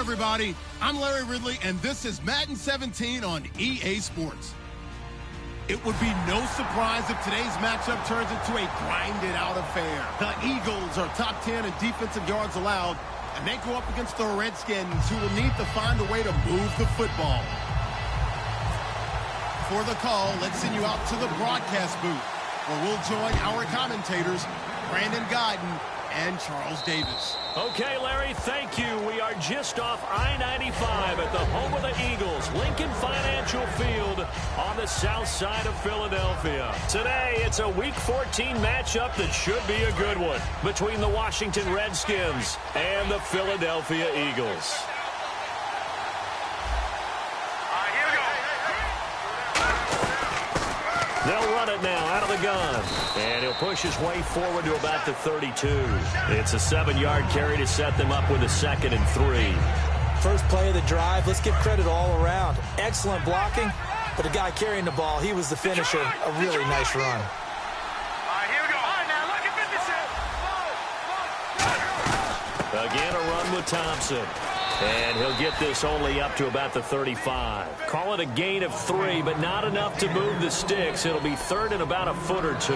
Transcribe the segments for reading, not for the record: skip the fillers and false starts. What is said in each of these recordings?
everybody. I'm Larry Ridley, and this is Madden 17 on EA Sports. It would be no surprise if today's matchup turns into a grinded-out affair. The Eagles are top 10 in defensive yards allowed, and they go up against the Redskins, who will need to find a way to move the football. For the call, let's send you out to the broadcast booth, where we'll join our commentators, Brandon Godden and Charles Davis. Okay, Larry, thank you. We are just off I-95 at the home of the Eagles, Lincoln Financial Field on the south side of Philadelphia. Today, it's a Week 14 matchup that should be a good one between the Washington Redskins and the Philadelphia Eagles. They'll run it now out of the gun. And he'll push his way forward to about the 32. It's a 7-yard carry to set them up with a 2nd and 3. First play of the drive. Let's give credit all around. Excellent blocking. But the guy carrying the ball, he was the finisher. A really nice run. Again, a run with Thompson. And he'll get this only up to about the 35. Call it a gain of 3, but not enough to move the sticks. It'll be 3rd and about a foot or 2.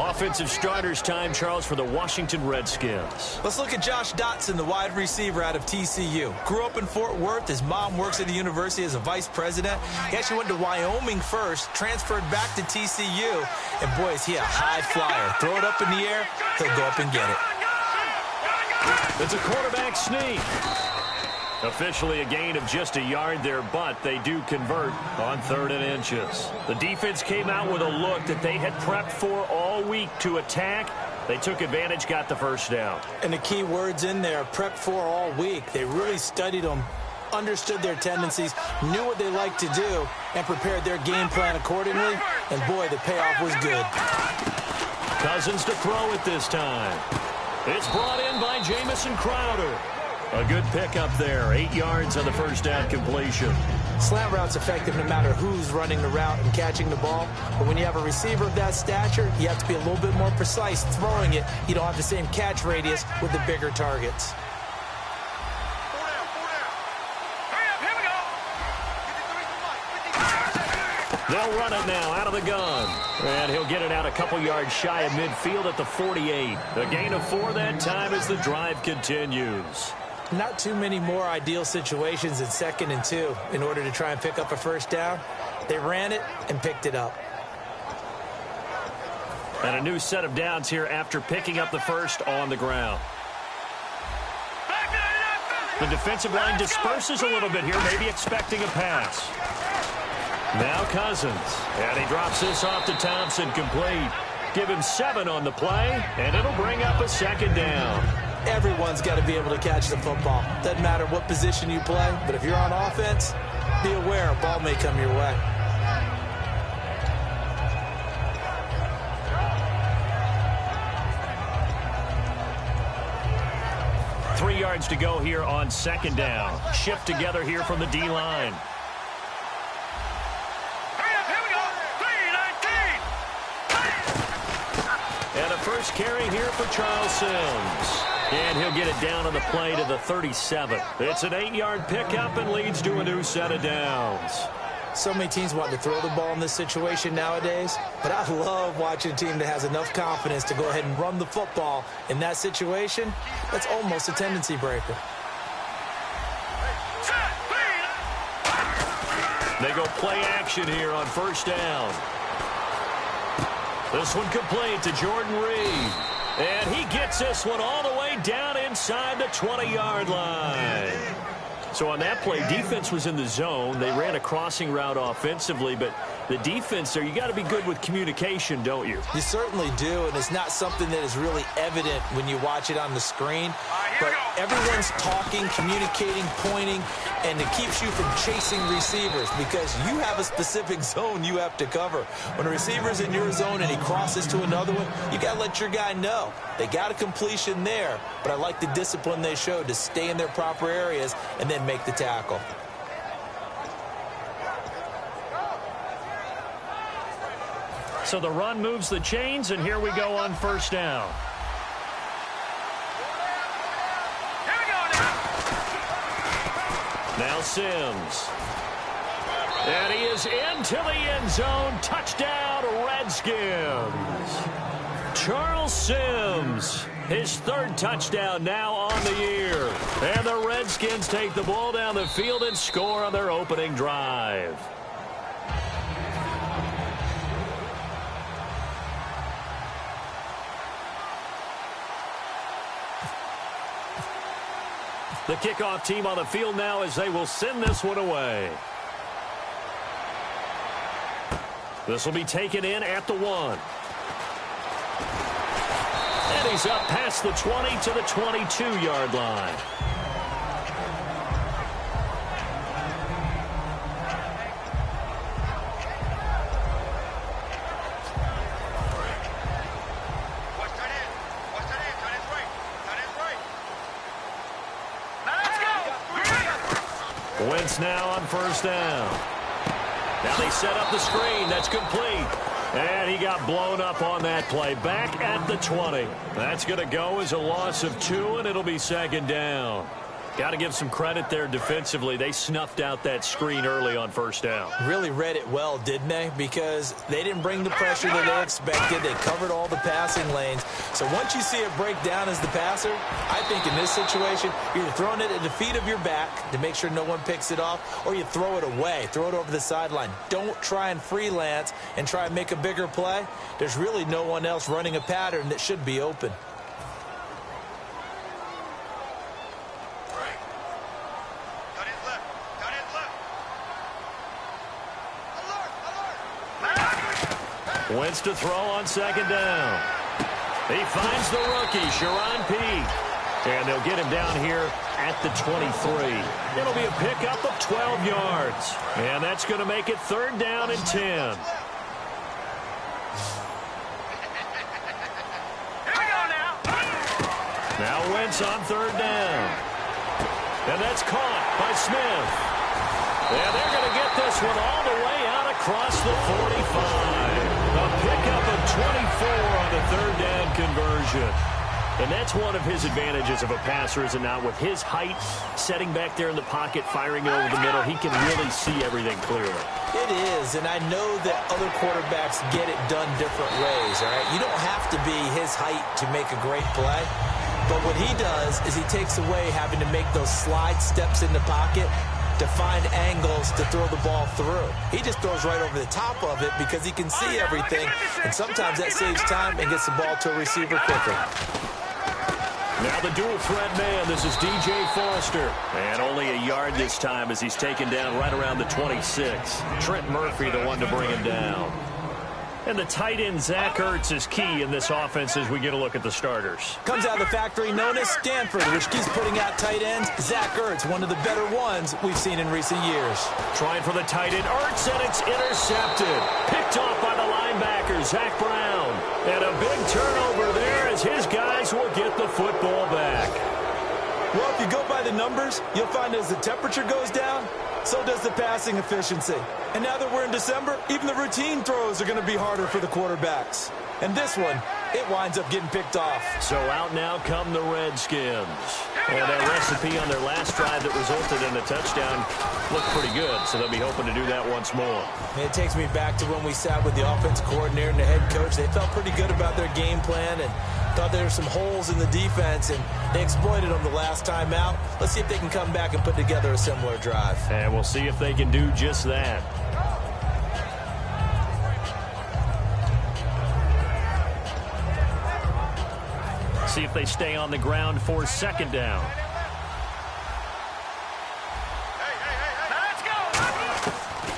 Offensive starters time, Charles, for the Washington Redskins. Let's look at Josh Dotson, the wide receiver out of TCU. Grew up in Fort Worth. His mom works at the university as a vice president. He actually went to Wyoming first, transferred back to TCU. And, boy, is he a high flyer. Throw it up in the air, he'll go up and get it. It's a quarterback sneak. Officially a gain of just a yard there, but they do convert on 3rd and inches. The defense came out with a look that they had prepped for all week to attack. They took advantage, got the first down. And the key words in there, prepped for all week. They really studied them, understood their tendencies, knew what they liked to do, and prepared their game plan accordingly. And, boy, the payoff was good. Cousins to throw it this time. It's brought in by Jamison Crowder. A good pickup there. 8 yards on the first down completion. Slant route's effective no matter who's running the route and catching the ball. But when you have a receiver of that stature, you have to be a little bit more precise throwing it. You don't have the same catch radius with the bigger targets. They'll run it now out of the gun. And he'll get it out a couple yards shy of midfield at the 48. A gain of 4 that time as the drive continues. Not too many more ideal situations in 2nd and 2 in order to try and pick up a first down. They ran it and picked it up. And a new set of downs here after picking up the first on the ground. The defensive line disperses a little bit here, maybe expecting a pass. Now Cousins, and he drops this off to Thompson, complete. Give him 7 on the play, and it'll bring up a 2nd down. Everyone's got to be able to catch the football. Doesn't matter what position you play, but if you're on offense, be aware a ball may come your way. Three yards to go here on 2nd down. Shift together here from the D-line. And a first carry here for Charles Sims. And he'll get it down on the play to the 37. It's an 8-yard pickup and leads to a new set of downs. So many teams want to throw the ball in this situation nowadays, but I love watching a team that has enough confidence to go ahead and run the football in that situation. That's almost a tendency breaker. They go play action here on 1st down. This one complete to Jordan Reed. And he gets this one all the way down inside the 20-yard line. So on that play, defense was in the zone. They ran a crossing route offensively, but the defense there, you got to be good with communication, don't you? You certainly do, and it's not something that is really evident when you watch it on the screen. But everyone's talking, communicating, pointing, and it keeps you from chasing receivers because you have a specific zone you have to cover. When a receiver's in your zone and he crosses to another one, you got to let your guy know. They got a completion there, but I like the discipline they showed to stay in their proper areas and then make the tackle. So the run moves the chains, and here we go on 1st down. Now Sims. And he is into the end zone. Touchdown, Redskins. Charles Sims, his third touchdown now on the year. And the Redskins take the ball down the field and score on their opening drive. The kickoff team on the field now as they will send this one away. This will be taken in at the 1. And he's up past the 20 to the 22-yard line. Wentz now on first down. Now they set up the screen. That's complete. And he got blown up on that play. Back at the 20. That's going to go as a loss of 2, and it'll be second down. Got to give some credit there defensively. They snuffed out that screen early on first down. Really read it well, didn't they? Because they didn't bring the pressure that they expected. They covered all the passing lanes. So once you see it break down as the passer, I think in this situation, you're either throwing it at the feet of your back to make sure no one picks it off, or you throw it away. Throw it over the sideline. Don't try and freelance and try and make a bigger play. There's really no one else running a pattern that should be open. Wentz to throw on second down. He finds the rookie, Sharon Peete. And they'll get him down here at the 23. It'll be a pickup of 12 yards. And that's going to make it third down and 10. Here we go now. Now Wentz on third down. And that's caught by Smith. And they're going to get this one all the way out across the 45. A pickup of 24 on the third down conversion. And that's one of his advantages of a passer, is it not? With his height, setting back there in the pocket, firing it over the middle, he can really see everything clearly. It is, and I know that other quarterbacks get it done different ways, all right? You don't have to be his height to make a great play. But what he does is he takes away having to make those slide steps in the pocket to find angles to throw the ball through. He just throws right over the top of it because he can see everything, and sometimes that saves time and gets the ball to a receiver quicker. Now the dual threat man, this is DJ Foster. And only a yard this time as he's taken down right around the 26. Trent Murphy the one to bring him down. And the tight end, Zach Ertz, is key in this offense as we get a look at the starters. Comes out of the factory known as Stanford, which keeps putting out tight ends. Zach Ertz, one of the better ones we've seen in recent years. Trying for the tight end, Ertz, and it's intercepted. Picked off by the linebacker, Zach Brown. And a big turnover there as his guys will get the football back. Well, if you go by the numbers, you'll find as the temperature goes down, so does the passing efficiency. And now that we're in December, even the routine throws are going to be harder for the quarterbacks. And this one, it winds up getting picked off. So out now come the Redskins. And that recipe on their last drive that resulted in a touchdown looked pretty good, so they'll be hoping to do that once more. And it takes me back to when we sat with the offense coordinator and the head coach. They felt pretty good about their game plan and thought there were some holes in the defense, and they exploited them the last time out. Let's see if they can come back and put together a similar drive. And we'll see if they can do just that. See if they stay on the ground for second down.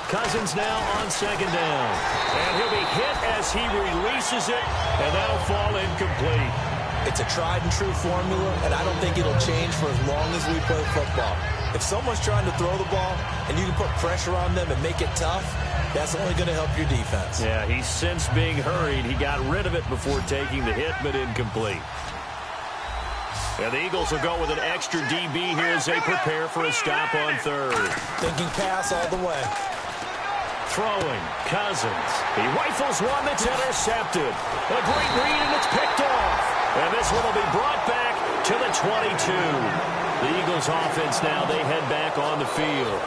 Cousins now on second down. And he'll be hit as he releases it, and that'll fall incomplete. It's a tried-and-true formula, and I don't think it'll change for as long as we play football. If someone's trying to throw the ball and you can put pressure on them and make it tough, that's only going to help your defense. Yeah, he's since being hurried. He got rid of it before taking the hit, but incomplete. And the Eagles will go with an extra DB here as they prepare for a stop on third. Thinking pass all the way. Throwing, Cousins. He rifles one that's intercepted. A great read, and it's picked off. And this one will be brought back to the 22. The Eagles offense now, they head back on the field.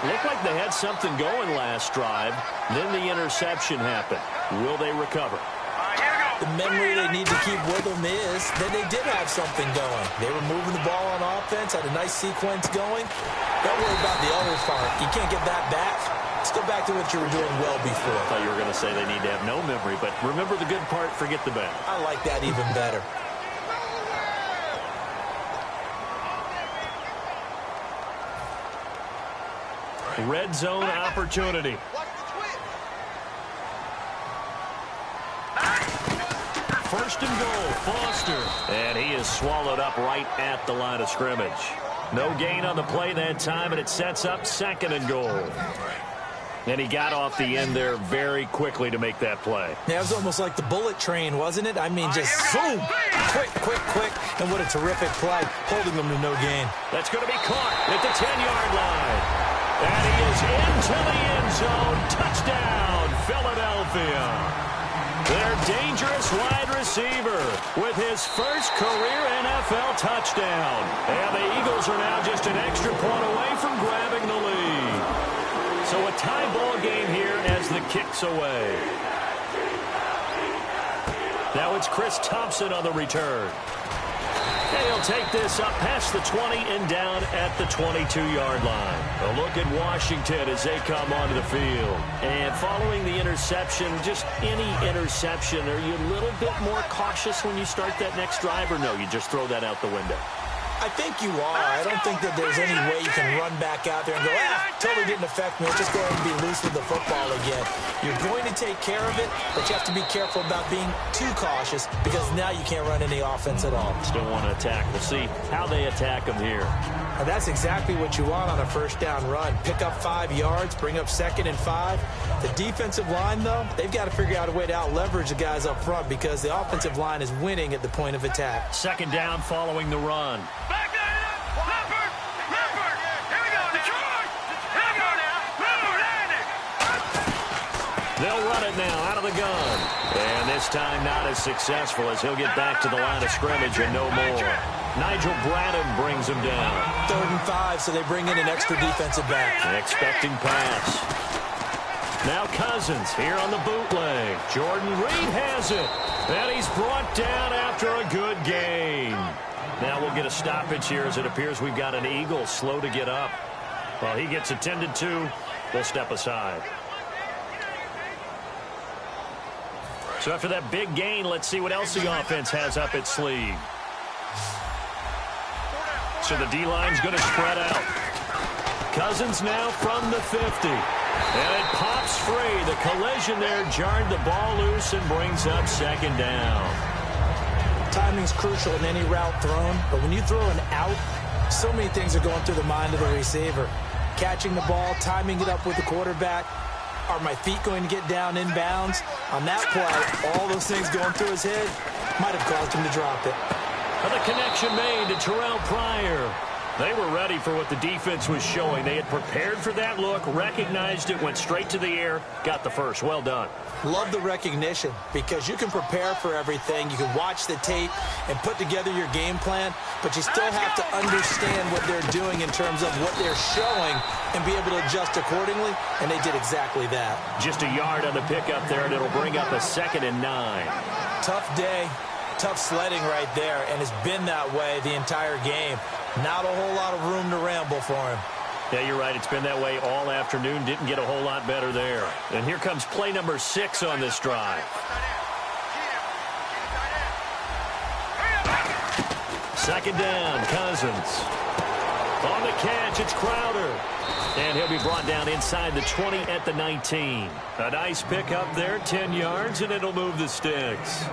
Looked like they had something going last drive. Then the interception happened. Will they recover? The memory they need to keep with them is that they did have something going. They were moving the ball on offense, had a nice sequence going. Don't worry about the other part. You can't get that back. Let's go back to what you were doing well before. I thought you were going to say they need to have no memory, but remember the good part, forget the bad. I like that even better. Red zone opportunity. First and goal, Foster. And he is swallowed up right at the line of scrimmage. No gain on the play that time, and it sets up second and goal. And he got off the end there very quickly to make that play. Yeah, it was almost like the bullet train, wasn't it? I mean, just boom, quick, quick, quick. And what a terrific play, holding them to no gain. That's going to be caught at the 10-yard line. And he is into the end zone. Touchdown, Philadelphia. Their dangerous wide receiver with his first career NFL touchdown. And the Eagles are now just an extra point away from grabbing the lead. So a tie ball game here as the kick's away. Now it's Chris Thompson on the return. And he'll take this up past the 20 and down at the 22-yard line. A look at Washington as they come onto the field. And following the interception, just any interception, are you a little bit more cautious when you start that next drive, or no, you just throw that out the window? I think you are. I don't think that there's any way you can run back out there and go, totally didn't affect me. I'll just go ahead and be loose with the football again. You're going to take care of it, but you have to be careful about being too cautious because now you can't run any offense at all. Still want to attack. We'll see how they attack them here. And that's exactly what you want on a first down run. Pick up 5 yards, bring up 2nd and 5. The defensive line, though, they've got to figure out a way to out-leverage the guys up front because the offensive line is winning at the point of attack. Second down following the run. They'll run it now out of the gun. And this time not as successful as he'll get back to the line of scrimmage and no more. Nigel Bradham brings him down. 3rd and 5, so they bring in an extra defensive back. An expecting pass. Now Cousins here on the bootleg. Jordan Reed has it. And he's brought down after a good gain. Now we'll get a stoppage here as it appears we've got an Eagle slow to get up. While he gets attended to, we'll step aside. So after that big gain, let's see what else the offense has up its sleeve. So the D-line's going to spread out. Cousins now from the 50. And it pops free. The collision there jarred the ball loose and brings up second down. Timing's crucial in any route thrown, but when you throw an out, so many things are going through the mind of the receiver. Catching the ball, timing it up with the quarterback. Are my feet going to get down inbounds? On that play, all those things going through his head might have caused him to drop it. And the connection made to Terrell Pryor. They were ready for what the defense was showing. They had prepared for that look, recognized it, went straight to the air, got the first. Well done. Love the recognition because you can prepare for everything. You can watch the tape and put together your game plan, but you still have to understand what they're doing in terms of what they're showing and be able to adjust accordingly, and they did exactly that. Just a yard on the pickup there, and it'll bring up a 2nd and 9. Tough day, tough sledding right there, and it's been that way the entire game. Not a whole lot of room to ramble for him. Yeah, you're right. It's been that way all afternoon. Didn't get a whole lot better there. And here comes play number 6 on this drive. Second down, Cousins. On the catch, it's Crowder. And he'll be brought down inside the 20 at the 19. A nice pickup there, 10 yards, and it'll move the sticks.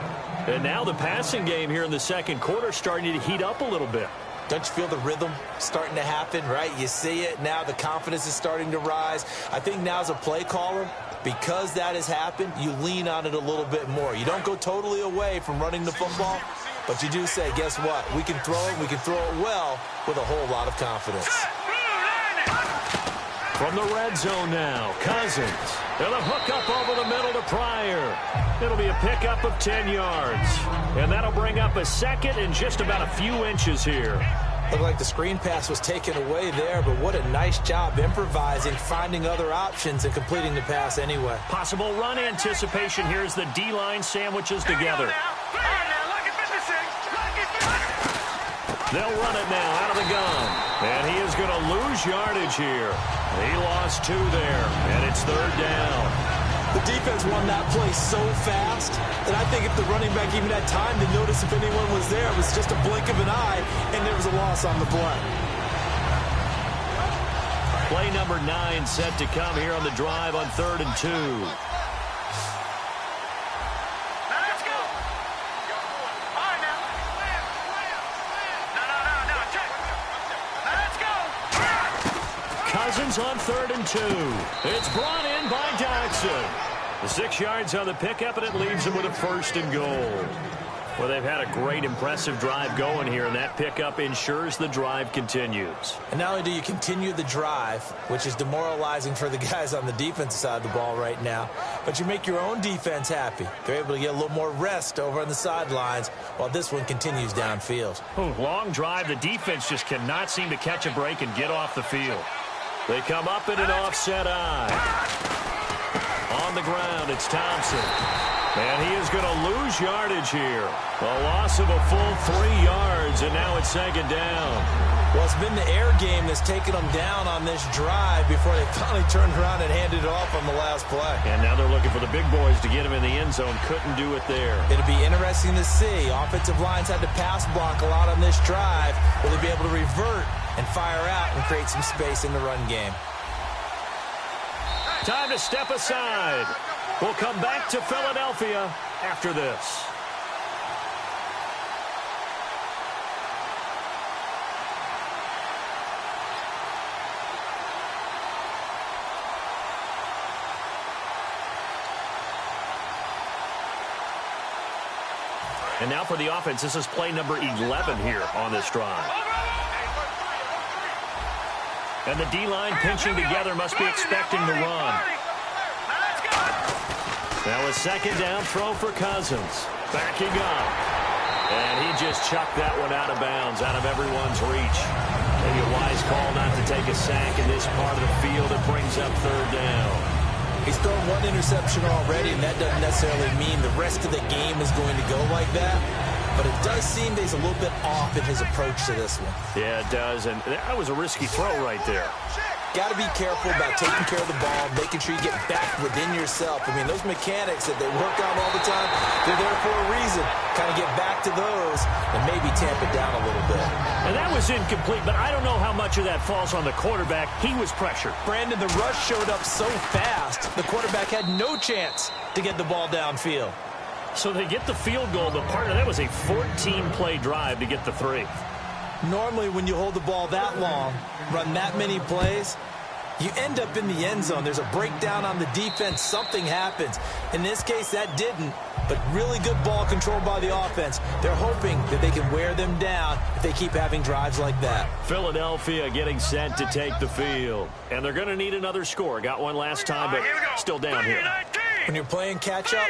And now the passing game here in the second quarter starting to heat up a little bit. Don't you feel the rhythm starting to happen, right? You see it now. The confidence is starting to rise. I think now as a play caller, because that has happened, you lean on it a little bit more. You don't go totally away from running the football, but you do say, guess what? We can throw it. We can throw it well with a whole lot of confidence. From the red zone now, Cousins. And a hook up over the middle to Pryor. It'll be a pickup of 10 yards. And that'll bring up a second and just about a few inches here. Looked like the screen pass was taken away there, but what a nice job improvising, finding other options, and completing the pass anyway. Possible run anticipation here as the D-line sandwiches together. They'll run it now out of the gun. And he is going to lose yardage here. He lost 2 there, and it's 3rd down. The defense won that play so fast that I think if the running back even had time to notice if anyone was there, it was just a blink of an eye, and there was a loss on the play. Play number 9 set to come here on the drive on 3rd and 2. Cousins on 3rd and 2. It's brought in by Jackson. The 6 yards on the pickup, and it leaves them with a 1st and goal. Well, they've had a great, impressive drive going here, and that pickup ensures the drive continues. And not only do you continue the drive, which is demoralizing for the guys on the defensive side of the ball right now, but you make your own defense happy. They're able to get a little more rest over on the sidelines while this one continues downfield. Long drive. The defense just cannot seem to catch a break and get off the field. They come up in an offset eye. On the ground, it's Thompson. And he is going to lose yardage here. A loss of a full 3 yards, and now it's 2nd down. Well, it's been the air game that's taken them down on this drive before they finally turned around and handed it off on the last play. And now they're looking for the big boys to get him in the end zone. Couldn't do it there. It'll be interesting to see. Offensive lines had to pass block a lot on this drive. Will they be able to revert and fire out and create some space in the run game? Time to step aside. We'll come back to Philadelphia after this. And now for the offense, this is play number 11 here on this drive. And the D-line pinching together, must be expecting the run. Now a 2nd down throw for Cousins. Backing up. And he just chucked that one out of bounds, out of everyone's reach. Maybe a wise call not to take a sack in this part of the field. It brings up 3rd down. He's thrown 1 interception already, and that doesn't necessarily mean the rest of the game is going to go like that. But it does seem that he's a little bit off in his approach to this one. Yeah, it does, and that was a risky throw right there. Got to be careful about taking care of the ball, making sure you get back within yourself. I mean, those mechanics that they work on all the time, they're there for a reason. Kind of get back to those and maybe tamp it down a little bit. And that was incomplete, but I don't know how much of that falls on the quarterback. He was pressured. Brandon, the rush showed up so fast, the quarterback had no chance to get the ball downfield. So they get the field goal. The partner, that was a 14-play drive to get the 3. Normally, when you hold the ball that long, run that many plays, you end up in the end zone. There's a breakdown on the defense. Something happens. In this case, that didn't, but really good ball control by the offense. They're hoping that they can wear them down if they keep having drives like that. Philadelphia getting set to take the field. And they're going to need another score. Got one last time, but still down here. When you're playing catch-up,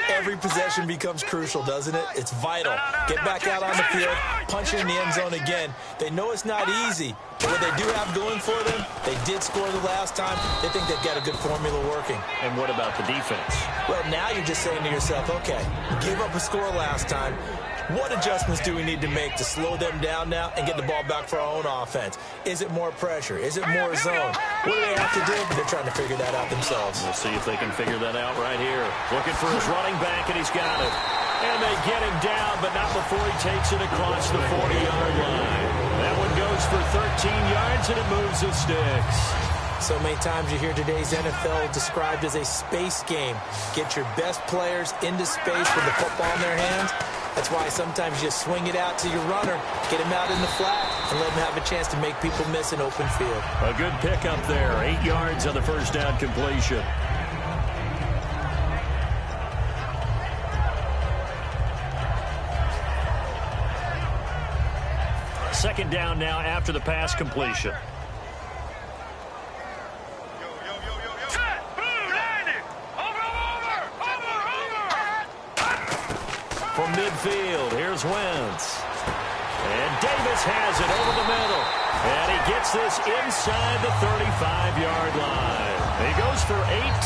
every possession becomes crucial, doesn't it? It's vital. Get back out on the field, punch it in the end zone again. They know it's not easy, but what they do have going for them, they did score the last time. They think they've got a good formula working. And what about the defense? Well, now you're just saying to yourself, okay, we gave up a score last time. What adjustments do we need to make to slow them down now and get the ball back for our own offense? Is it more pressure? Is it more zone? What do they have to do? They're trying to figure that out themselves. We'll see if they can figure that out right here. Looking for his running back, and he's got it. And they get him down, but not before he takes it across the 40-yard line. That one goes for 13 yards, and it moves the sticks. So many times you hear today's NFL described as a space game. Get your best players into space with the football in their hands. That's why sometimes you swing it out to your runner, get him out in the flat, and let him have a chance to make people miss an open field. A good pickup there. 8 yards on the first down completion. Second down now after the pass completion. midfield. Here's Wentz. And Davis has it over the middle. And he gets this inside the 35-yard line. He goes for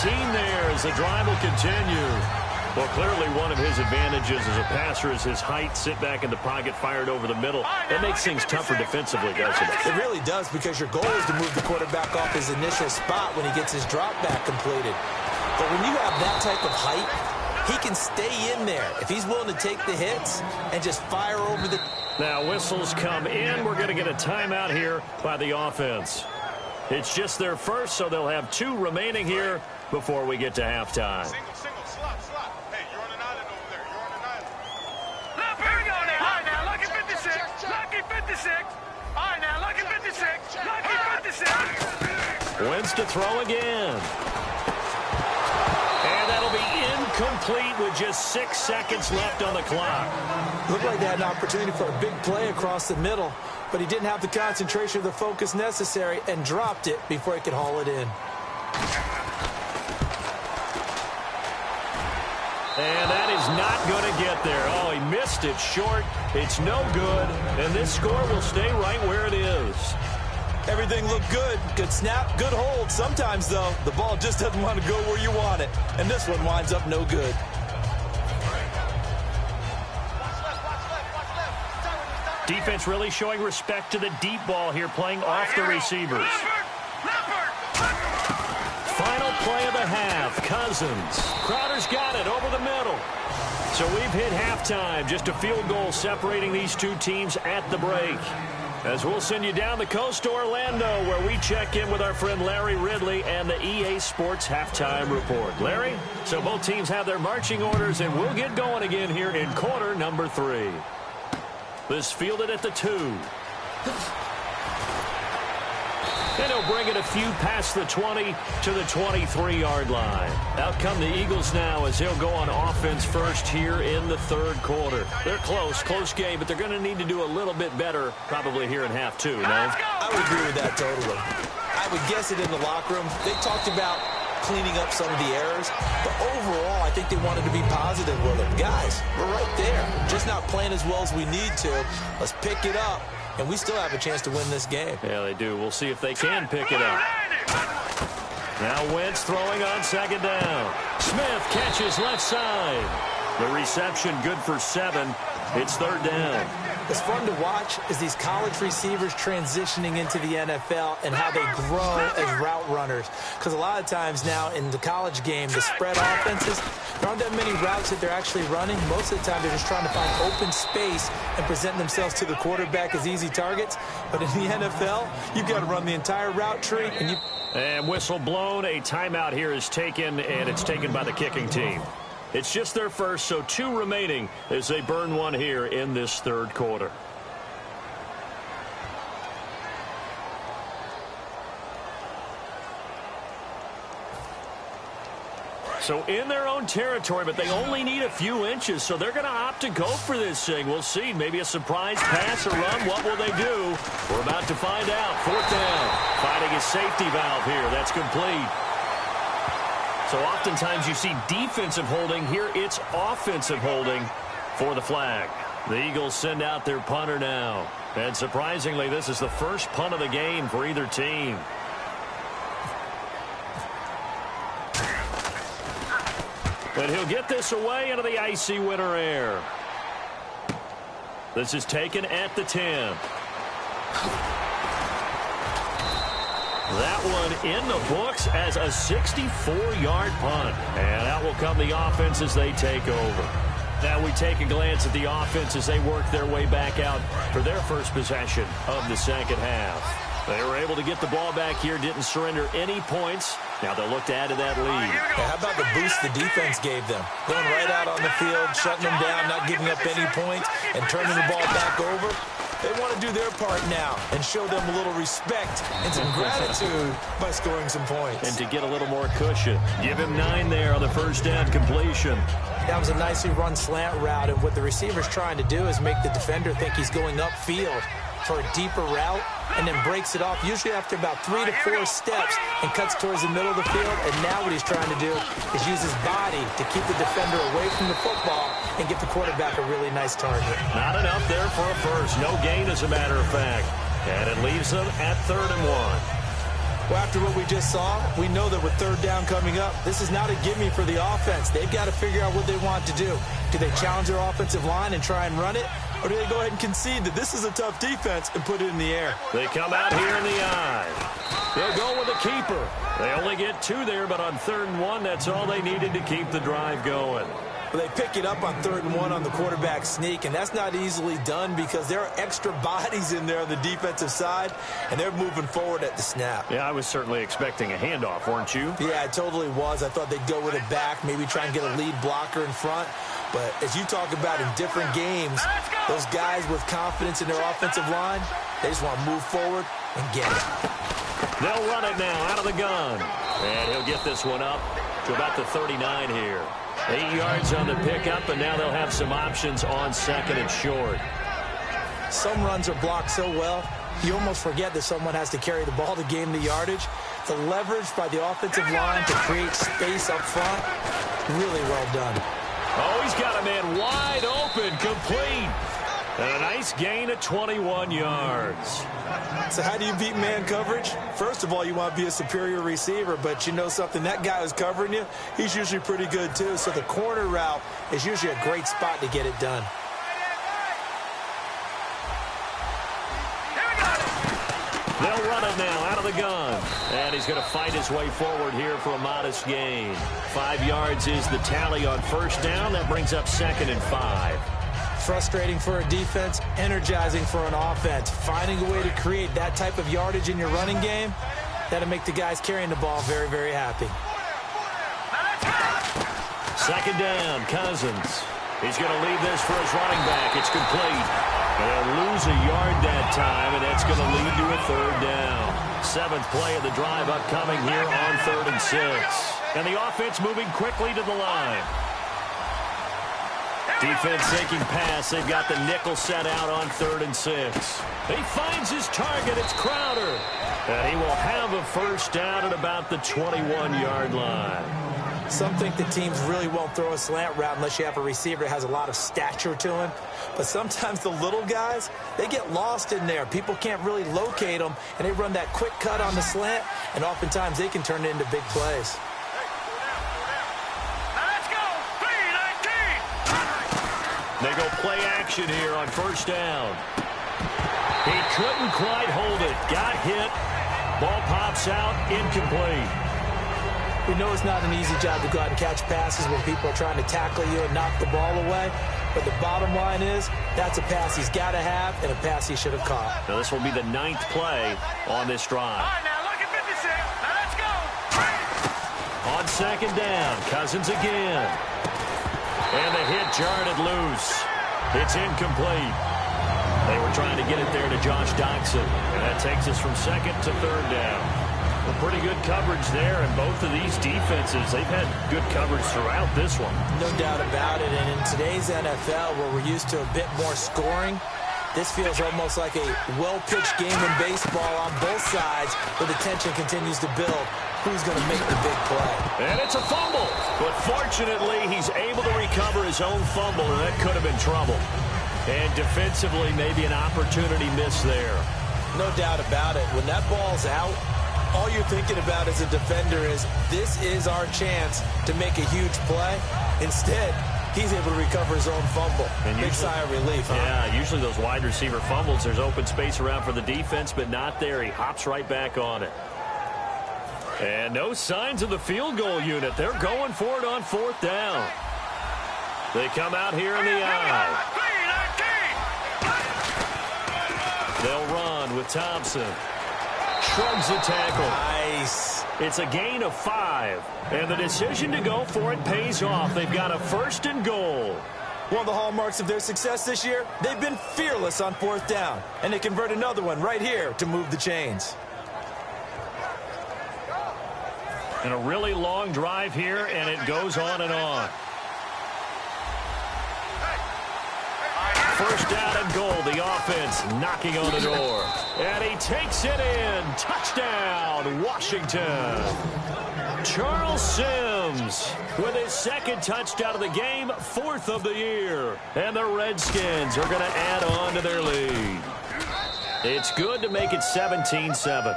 18 there as the drive will continue. Well, clearly one of his advantages as a passer is his height. Sit back in the pocket, fired over the middle. That makes things tougher defensively, doesn't it? It really does, because your goal is to move the quarterback off his initial spot when he gets his drop back completed. But when you have that type of height, he can stay in there if he's willing to take the hits and just fire over the... Now whistles come in. We're going to get a timeout here by the offense. It's just their first, so they'll have 2 remaining here before we get to halftime. Single, slot. Hey, you're on an island over there. You're on an island. Look, here we go now. All right, now, lucky 56. Lucky 56. All right, now, lucky 56. Lucky 56. Wentz to throw again. And that'll be incomplete with just 6 seconds left on the clock. Looked like they had an opportunity for a big play across the middle, but he didn't have the concentration or the focus necessary and dropped it before he could haul it in. And that is not going to get there. Oh, he missed it short. It's no good. And this score will stay right where it is. Everything looked good. Good snap, good hold. Sometimes, though, the ball just doesn't want to go where you want it. And this one winds up no good. Defense really showing respect to the deep ball here, playing off the receivers. Final play of the half, Cousins. Crowder's got it over the middle. So we've hit halftime, just a field goal separating these 2 teams at the break. As we'll send you down the coast to Orlando, where we check in with our friend Larry Ridley and the EA Sports Halftime Report. Larry, so both teams have their marching orders, and we'll get going again here in quarter number 3. This fielded at the 2. And he'll bring it a few past the 20 to the 23-yard line. Out come the Eagles now as he'll go on offense first here in the 3rd quarter. They're close game, but they're going to need to do a little bit better probably here in half 2, no? I would agree with that totally. I would guess it in the locker room. They talked about cleaning up some of the errors, but overall, I think they wanted to be positive with it. Guys, we're right there. Just not playing as well as we need to. Let's pick it up, and we still have a chance to win this game. Yeah, they do. We'll see if they can pick it up. Now Wentz throwing on 2nd down. Smith catches left side. The reception good for 7. It's 3rd down. What's fun to watch is these college receivers transitioning into the NFL and how they grow as route runners. Because a lot of times now in the college game, the spread offenses, there aren't that many routes that they're actually running. Most of the time, they're just trying to find open space and present themselves to the quarterback as easy targets. But in the NFL, you've got to run the entire route tree. And whistle blown. A timeout here is taken, and it's taken by the kicking team. It's just their first, so 2 remaining as they burn one here in this 3rd quarter. So in their own territory, but they only need a few inches, so they're going to opt to go for this thing. We'll see. Maybe a surprise pass or run. What will they do? We're about to find out. 4th down. Finding a safety valve here. That's complete. So oftentimes you see defensive holding. Here it's offensive holding for the flag. The Eagles send out their punter now. And surprisingly, this is the first punt of the game for either team. And he'll get this away into the icy winter air. This is taken at the 10. That one in the books as a 64-yard punt. And out will come the offense as they take over. Now we take a glance at the offense as they work their way back out for their first possession of the 2nd half. They were able to get the ball back here, didn't surrender any points. Now they'll look to add to that lead. How about the boost the defense gave them? Going right out on the field, shutting them down, not giving up any points, and turning the ball back over. They want to do their part now and show them a little respect and some gratitude by scoring some points. And to get a little more cushion. Give him 9 there on the first down completion. That was a nicely run slant route, and what the receiver's trying to do is make the defender think he's going upfield. for a deeper route and then breaks it off, usually after about 3 to 4 steps, and cuts towards the middle of the field. And now what he's trying to do is use his body to keep the defender away from the football and give the quarterback a really nice target. Not enough there for a first. No gain, as a matter of fact. And it leaves them at 3rd and 1. Well, after what we just saw, we know that with 3rd down coming up, this is not a gimme for the offense. They've got to figure out what they want to do. Do they challenge their offensive line and try and run it? Or do they go ahead and concede that this is a tough defense and put it in the air? They come out here in the eye. They'll go with the keeper. They only get 2 there, but on 3rd and 1, that's all they needed to keep the drive going. Well, they pick it up on 3rd and 1 on the quarterback sneak, and that's not easily done because there are extra bodies in there on the defensive side, and they're moving forward at the snap. Yeah, I was certainly expecting a handoff, weren't you? Yeah, I totally was. I thought they'd go with it back, maybe try and get a lead blocker in front. But as you talk about in different games, those guys with confidence in their offensive line, they just want to move forward and get it. They'll run it now out of the gun. And he'll get this one up to about the 39 here. 8 yards on the pickup, and now they'll have some options on 2nd and short. Some runs are blocked so well, you almost forget that someone has to carry the ball to gain the yardage. The leverage by the offensive line to create space up front, really well done. Oh, he's got a man wide open, complete. And a nice gain of 21 yards. So how do you beat man coverage? First of all, you want to be a superior receiver, but you know something, that guy who's covering you, he's usually pretty good too. So the corner route is usually a great spot to get it done. They'll run it now out of the gun. And he's going to fight his way forward here for a modest gain. 5 yards is the tally on 1st down. That brings up 2nd and 5. Frustrating for a defense, energizing for an offense. Finding a way to create that type of yardage in your running game, that'll make the guys carrying the ball very, very happy. 2nd down, Cousins. He's going to leave this for his running back. It's complete. They'll lose a yard that time, and that's going to lead to a 3rd down. 7th play of the drive upcoming here on 3rd and 6. And the offense moving quickly to the line. Defense taking pass. They've got the nickel set out on 3rd and 6. He finds his target. It's Crowder. And he will have a 1st down at about the 21-yard line. Some think the teams really won't throw a slant route unless you have a receiver that has a lot of stature to him. But sometimes the little guys, they get lost in there. People can't really locate them, and they run that quick cut on the slant, and oftentimes they can turn it into big plays. They go play action here on 1st down. He couldn't quite hold it. Got hit. Ball pops out. Incomplete. We know it's not an easy job to go out and catch passes when people are trying to tackle you and knock the ball away. But the bottom line is that's a pass he's got to have and a pass he should have caught. Now this will be the 9th play on this drive. All right, now look at 56. Now let's go. On 2nd down, Cousins again. And the hit jarred it loose. It's incomplete. They were trying to get it there to Josh Doxson. And that takes us from 2nd to 3rd down. Well, pretty good coverage there, and both of these defenses, they've had good coverage throughout this one. No doubt about it. And in today's NFL, where we're used to a bit more scoring, this feels almost like a well-pitched game in baseball on both sides, where the tension continues to build. Who's going to make the big play? And it's a fumble. But fortunately, he's able to recover his own fumble, and that could have been trouble. And defensively, maybe an opportunity missed there. No doubt about it. When that ball's out, all you're thinking about as a defender is, this is our chance to make a huge play. Instead, he's able to recover his own fumble. And big sigh of relief, huh? Yeah, usually those wide receiver fumbles, there's open space around for the defense, but not there. He hops right back on it. And no signs of the field goal unit. They're going for it on 4th down. They come out here in the eye. They'll run with Thompson. Shrugs the tackle. Nice. It's a gain of 5. And the decision to go for it pays off. They've got a 1st and goal. One of the hallmarks of their success this year, they've been fearless on 4th down. And they convert another one right here to move the chains. And a really long drive here, and it goes on and on. first down and goal. The offense knocking on the door. And he takes it in. Touchdown, Washington. Charles Sims with his second touchdown of the game, 4th of the year. And the Redskins are going to add on to their lead. It's good to make it 17-7.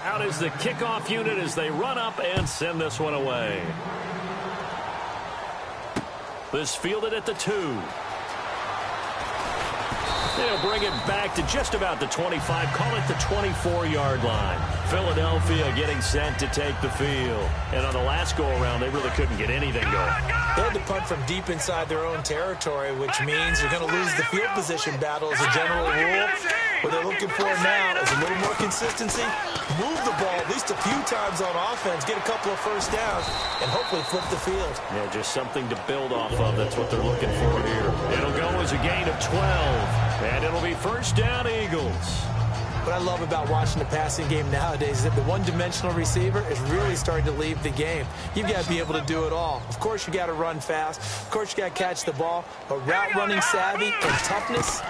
Out is the kickoff unit as they run up and send this one away. This fielded at the 2. They'll bring it back to just about the 25, call it the 24-yard line. Philadelphia getting set to take the field. And on the last go-around, they really couldn't get anything going. They had to punt from deep inside their own territory, which means you're going to lose the field position battle as a general rule. What they're looking for now is a little more consistency, move the ball at least a few times on offense, get a couple of first downs, and hopefully flip the field. Yeah, just something to build off of. That's what they're looking for here. It'll go as a gain of 12, and it'll be first down Eagles. What I love about watching the passing game nowadays is that the one-dimensional receiver is really starting to leave the game. You've got to be able to do it all. Of course, you got to run fast. Of course, you got to catch the ball. But route running savvy and toughness,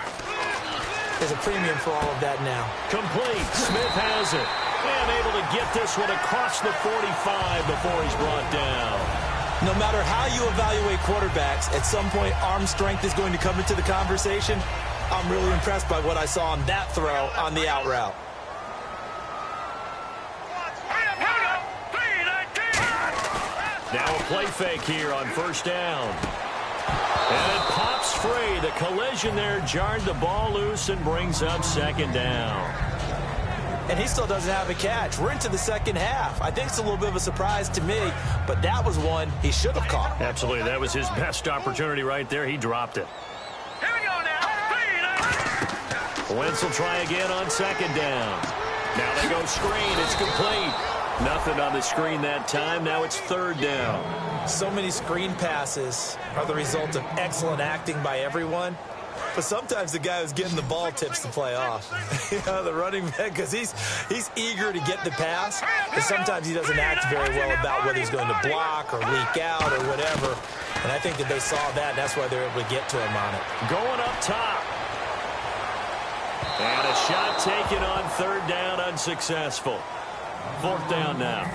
there's a premium for all of that now. Complete. Smith has it. And able to get this one across the 45 before he's brought down. No matter how you evaluate quarterbacks, at some point arm strength is going to come into the conversation. I'm really impressed by what I saw on that throw on the out route. Now a play fake here on first down. And it pops free. The collision there jarred the ball loose and brings up second down. And he still doesn't have a catch. We're into the second half. I think it's a little bit of a surprise to me, but that was one he should have caught. Absolutely. That was his best opportunity right there. He dropped it. Here we go now. Wentz will try again on second down. Now they go screen. It's complete. Nothing on the screen that time. Now it's third down. So many screen passes are the result of excellent acting by everyone. But sometimes the guy who's getting the ball tips the play off. You know, the running back, because he's eager to get the pass, but sometimes he doesn't act very well about whether he's going to block or leak out or whatever. And I think that they saw that, and that's why they're able to get to him on it. Going up top. And a shot taken on third down, unsuccessful. Fourth down now.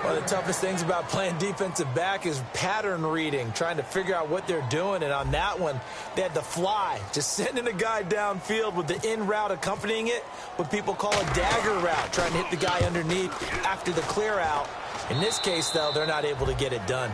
One of the toughest things about playing defensive back is pattern reading, trying to figure out what they're doing. And on that one, they had to fly, just sending a guy downfield with the in route accompanying it, what people call a dagger route, trying to hit the guy underneath after the clear out. In this case, though, they're not able to get it done.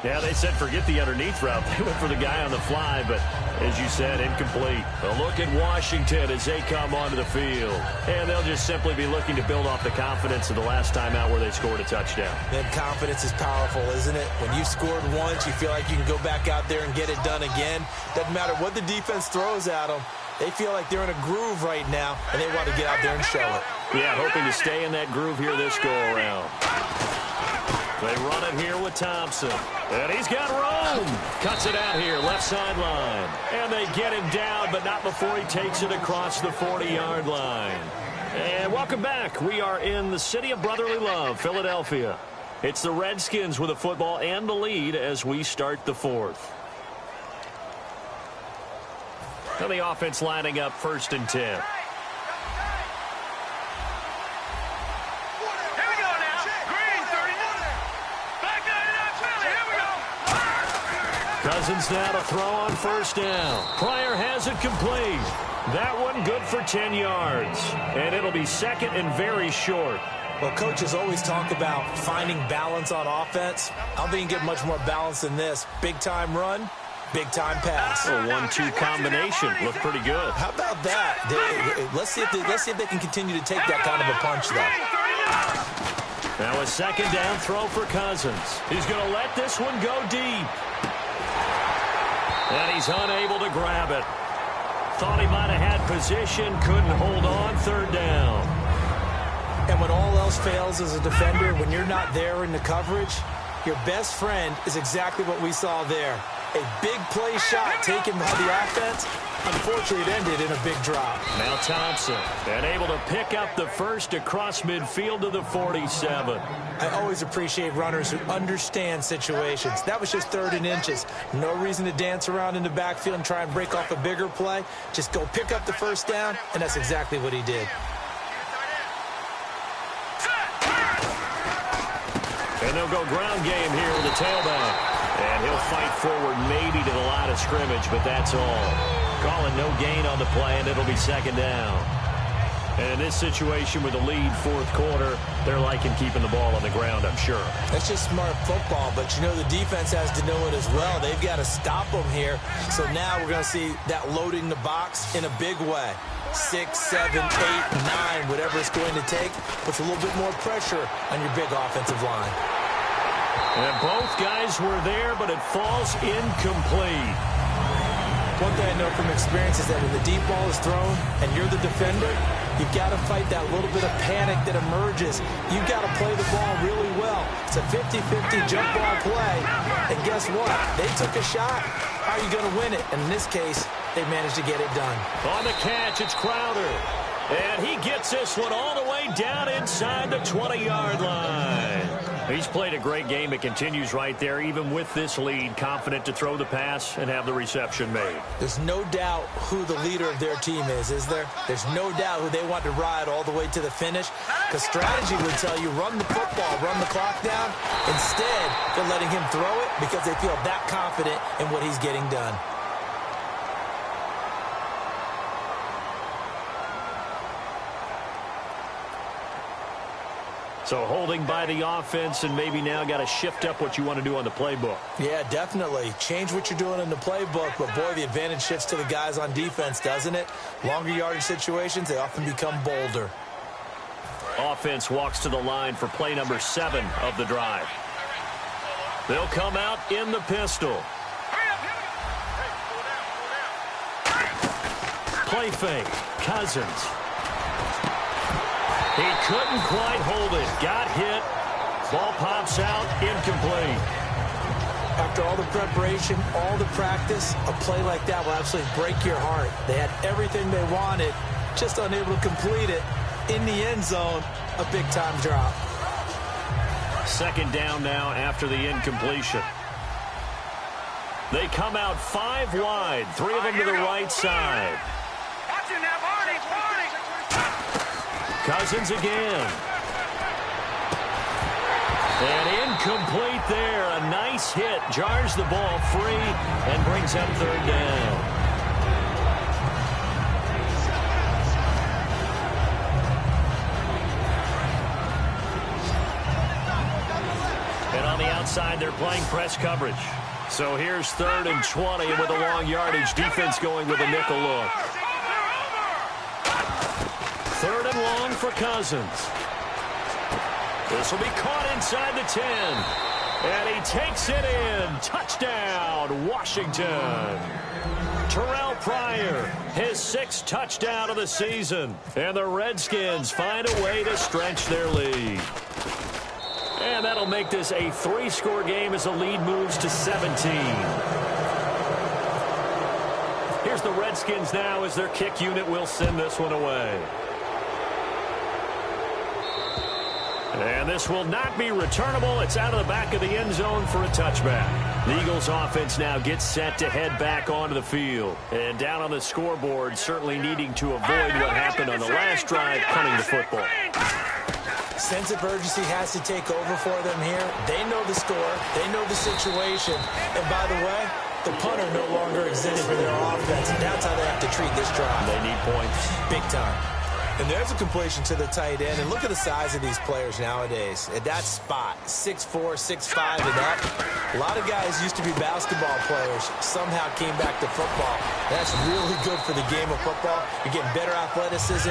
Yeah, they said forget the underneath route. They went for the guy on the fly, but as you said, incomplete. A look at Washington as they come onto the field. And they'll just simply be looking to build off the confidence of the last time out where they scored a touchdown. And confidence is powerful, isn't it? When you've scored once, you feel like you can go back out there and get it done again. Doesn't matter what the defense throws at them. They feel like they're in a groove right now, and they want to get out there and show it. Yeah, hoping to stay in that groove here this go-around. They run it here with Thompson. And he's got room. Cuts it out here, left sideline. And they get him down, but not before he takes it across the 40-yard line. And welcome back. We are in the city of brotherly love, Philadelphia. It's the Redskins with the football and the lead as we start the fourth. And the offense lining up 1st and 10. Cousins now to throw on first down. Pryor has it complete. That one good for 10 yards. And it'll be second and very short. Well, coaches always talk about finding balance on offense. I don't think you get much more balance than this. Big-time run, big-time pass. A 1-2 combination. Looked pretty good. How about that? Let's see if they can continue to take that kind of a punch, though. Now a second down throw for Cousins. He's going to let this one go deep. And he's unable to grab it. Thought he might have had position, couldn't hold on, third down. And when all else fails as a defender, when you're not there in the coverage, your best friend is exactly what we saw there. A big play shot taken by the offense. Unfortunately, it ended in a big drop. Now Thompson, and able to pick up the first across midfield to the 47. I always appreciate runners who understand situations. That was just 3rd and inches. No reason to dance around in the backfield and try and break off a bigger play. Just go pick up the first down, and that's exactly what he did. And they'll go ground game here with the tailback. And he'll fight forward maybe to the line of scrimmage, but that's all. Calling no gain on the play, and it'll be 2nd down. And in this situation with the lead 4th quarter, they're liking keeping the ball on the ground, I'm sure. That's just smart football, but you know the defense has to know it as well. They've got to stop them here. So now we're going to see that loading the box in a big way. 6, 7, 8, 9, whatever it's going to take, puts a little bit more pressure on your big offensive line. And both guys were there, but it falls incomplete. One thing I know from experience is that when the deep ball is thrown and you're the defender, you've got to fight that little bit of panic that emerges. You've got to play the ball really well. It's a 50-50 jump ball play. And guess what? They took a shot. How are you going to win it? And in this case, they managed to get it done. On the catch, it's Crowder. And he gets this one all the way down inside the 20-yard line. He's played a great game. It continues right there, even with this lead, confident to throw the pass and have the reception made. There's no doubt who the leader of their team is there? There's no doubt who they want to ride all the way to the finish, because strategy would tell you run the football, run the clock down. Instead, they're letting him throw it because they feel that confident in what he's getting done. So holding by the offense, and maybe now got to shift up what you want to do on the playbook. Yeah, definitely. Change what you're doing in the playbook, but boy, the advantage shifts to the guys on defense, doesn't it? Longer yardage situations, they often become bolder. Offense walks to the line for play number 7 of the drive. They'll come out in the pistol. Play fake. Cousins. He couldn't quite hold it. Got hit. Ball pops out. Incomplete. After all the preparation, all the practice, a play like that will absolutely break your heart. They had everything they wanted, just unable to complete it. In the end zone, a big-time drop. 2nd down now after the incompletion. They come out 5 wide, 3 of them to the right side. Cousins again. And incomplete there. A nice hit. Jars the ball free and brings up 3rd down. And on the outside, they're playing press coverage. So here's 3rd and 20, and with a long yardage, defense going with a nickel look. 3rd and long for Cousins. This will be caught inside the 10. And he takes it in. Touchdown, Washington. Terrell Pryor, his 6th touchdown of the season. And the Redskins find a way to stretch their lead. And that'll make this a 3-score game as the lead moves to 17. Here's the Redskins now as their kick unit will send this one away. And this will not be returnable. It's out of the back of the end zone for a touchback. The Eagles offense now gets set to head back onto the field. And down on the scoreboard, certainly needing to avoid what happened on the last drive, punting the football. Sense of urgency has to take over for them here. They know the score. They know the situation. And by the way, the punter no longer exists for their offense. And that's how they have to treat this drive. They need points. Big time. And there's a completion to the tight end. And look at the size of these players nowadays. At that spot, 6'4", 6'5", and up. A lot of guys used to be basketball players. Somehow came back to football. That's really good for the game of football. You're getting better athleticism,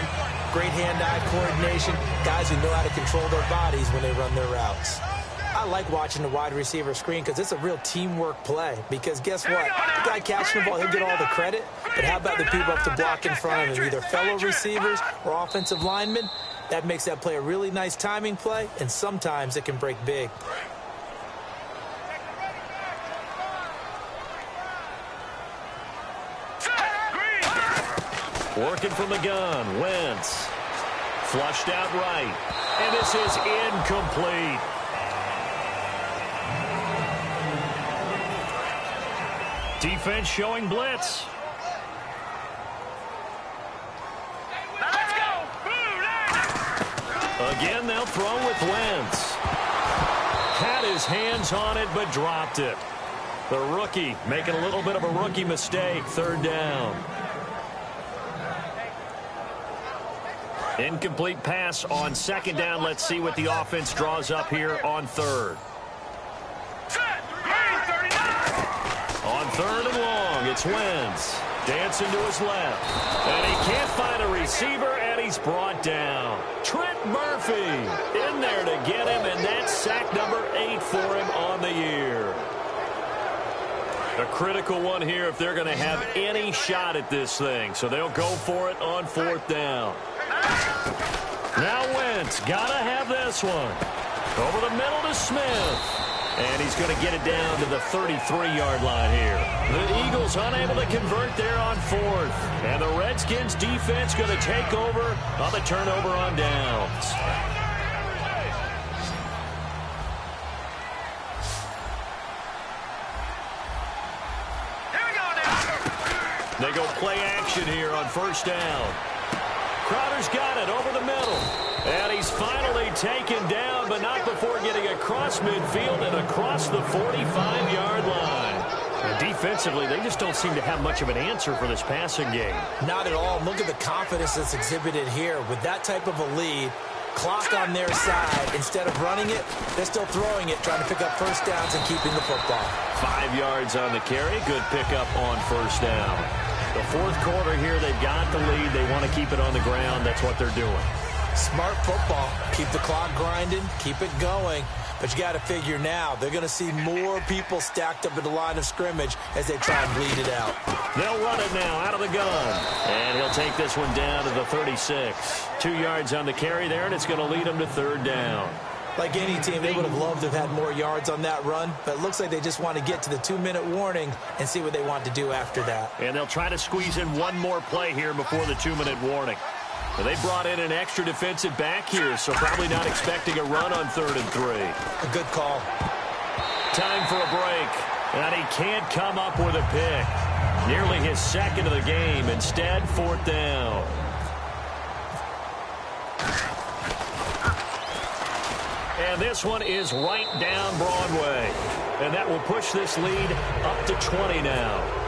great hand-eye coordination, guys who know how to control their bodies when they run their routes. I like watching the wide receiver screen because it's a real teamwork play. Because guess what? The guy catching the ball, he'll get all the credit. But how about the people up to block in front of him, either fellow receivers or offensive linemen? That makes that play a really nice timing play, and sometimes it can break big. Working from the gun, Wentz. Flushed out right. And this is incomplete. Defense showing blitz. Let's go. Again, they'll throw with Wentz. Had his hands on it, but dropped it. The rookie making a little bit of a rookie mistake. Third down. Incomplete pass on second down. Let's see what the offense draws up here on third. On third and long, it's Wentz. Dancing to his left. And he can't find a receiver, and he's brought down. Trent Murphy in there to get him, and that's sack number 8 for him on the year. A critical one here if they're going to have any shot at this thing. So they'll go for it on fourth down. Now Wentz, got to have this one. Over the middle to Smith. And he's going to get it down to the 33-yard line here. The Eagles unable to convert there on fourth. And the Redskins defense going to take over on the turnover on downs. They go play action here on first down. Crowder's got it over the middle. And he's finally taken down, but not before getting across midfield and across the 45-yard line. And defensively, they just don't seem to have much of an answer for this passing game. Not at all. Look at the confidence that's exhibited here. With that type of a lead, clock on their side, instead of running it, they're still throwing it, trying to pick up first downs and keeping the football. 5 yards on the carry. Good pickup on first down. The fourth quarter here, they've got the lead. They want to keep it on the ground. That's what they're doing. Smart football. Keep the clock grinding. Keep it going. But you got to figure now, they're going to see more people stacked up at the line of scrimmage as they try and bleed it out. They'll run it now out of the gun. And he'll take this one down to the 36. 2 yards on the carry there, and it's going to lead them to third down. Like any team, they would have loved to have had more yards on that run, but it looks like they just want to get to the 2-minute warning and see what they want to do after that. And they'll try to squeeze in one more play here before the 2-minute warning. Well, they brought in an extra defensive back here, so probably not expecting a run on 3rd and 3. A good call. Time for a break, and he can't come up with a pick. Nearly his second of the game. Instead, 4th down. And this one is right down Broadway. And that will push this lead up to 20 now.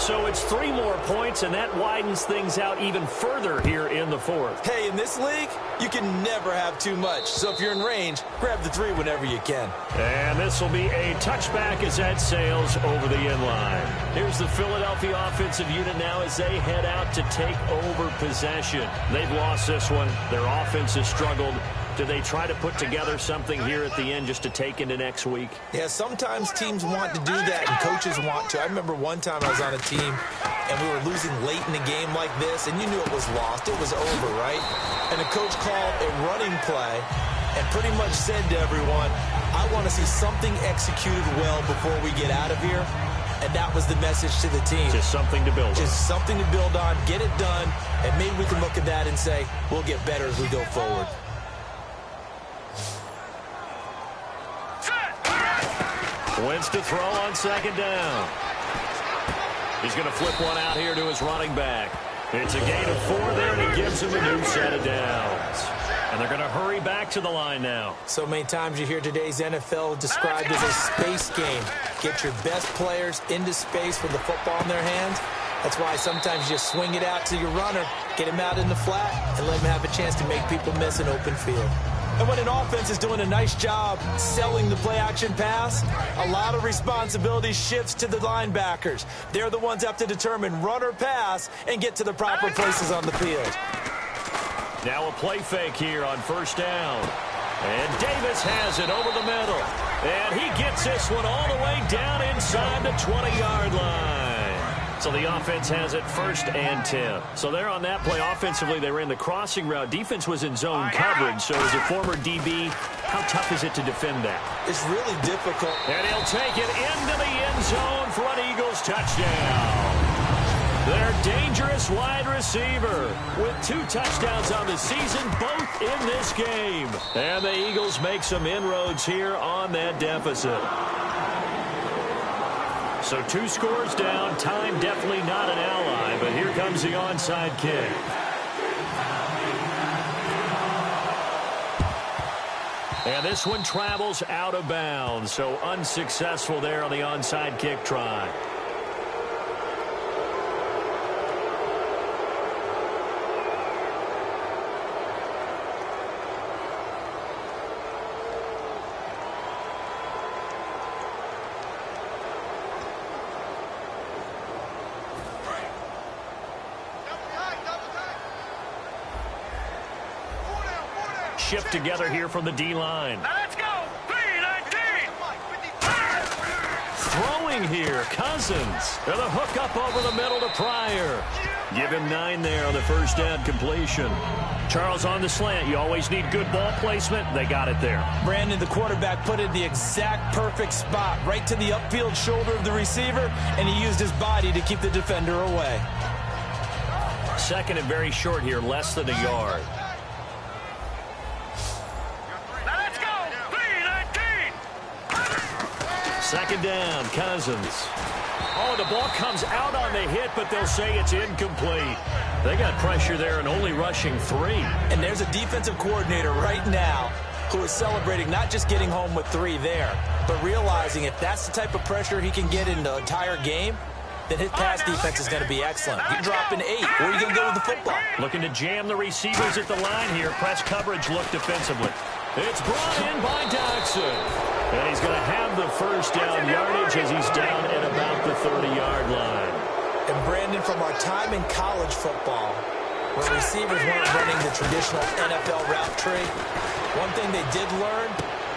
So it's 3 more points, and that widens things out even further here in the 4th. Hey, in this league, you can never have too much. So if you're in range, grab the 3 whenever you can. And this will be a touchback as that sails over the end line. Here's the Philadelphia offensive unit now as they head out to take over possession. They've lost this one. Their offense has struggled. Do they try to put together something here at the end just to take into next week? Yeah, sometimes teams want to do that and coaches want to. I remember one time I was on a team and we were losing late in a game like this, and you knew it was lost. It was over, right? And the coach called a running play and pretty much said to everyone, I want to see something executed well before we get out of here. And that was the message to the team. Just something to build on. Just something to build on, get it done, and maybe we can look at that and say, we'll get better as we go forward. Wentz to throw on 2nd down. He's going to flip one out here to his running back. It's a gain of 4 there, and he gives him a new set of downs. And they're going to hurry back to the line now. So many times you hear today's NFL described as a space game. Get your best players into space with the football in their hands. That's why sometimes you just swing it out to your runner, get him out in the flat, and let him have a chance to make people miss an open field. And when an offense is doing a nice job selling the play-action pass, a lot of responsibility shifts to the linebackers. They're the ones that have to determine run or pass and get to the proper places on the field. Now a play fake here on 1st down. And Davis has it over the middle. And he gets this one all the way down inside the 20-yard line. So the offense has it 1st and 10. So they're on that play. Offensively, they ran the crossing route. Defense was in zone coverage. So as a former DB, how tough is it to defend that? It's really difficult. And he'll take it into the end zone for an Eagles touchdown. Their dangerous wide receiver with 2 touchdowns on the season, both in this game. And the Eagles make some inroads here on that deficit. So 2 scores down. Time definitely not an ally, but here comes the onside kick. And this one travels out of bounds, so unsuccessful there on the onside kick try. Shift together here from the D-line. Now let's go. 3-19. Throwing here, Cousins. And a hook up over the middle to Pryor. Give him 9 there on the first down completion. Charles, on the slant, you always need good ball placement. They got it there. Brandon, the quarterback, put it in the exact perfect spot, right to the upfield shoulder of the receiver, and he used his body to keep the defender away. Second and very short here, less than a yard. Second down, Cousins. Oh, the ball comes out on the hit, but they'll say it's incomplete. They got pressure there and only rushing 3. And there's a defensive coordinator right now who is celebrating not just getting home with 3 there, but realizing if that's the type of pressure he can get in the entire game, then his pass defense is going to be excellent. You're dropping 8. Where are you going to go with the football? Looking to jam the receivers at the line here. Press coverage look defensively. It's brought in by Dodson. And he's going to have the first down yardage as he's down at about the 30-yard line. And Brandon, from our time in college football, where receivers weren't running the traditional NFL route tree, one thing they did learn,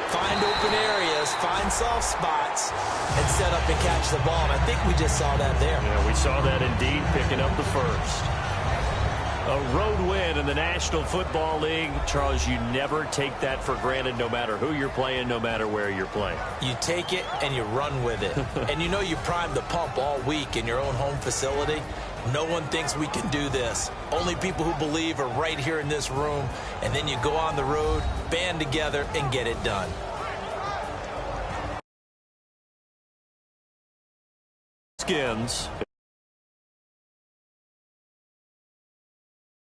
find open areas, find soft spots, and set up and catch the ball. And I think we just saw that there. Yeah, we saw that indeed, picking up the first. A road win in the National Football League. Charles, you never take that for granted, no matter who you're playing, no matter where you're playing. You take it and you run with it. And you know you primed the pump all week in your own home facility. No one thinks we can do this. Only people who believe are right here in this room. And then you go on the road, band together, and get it done. Redskins.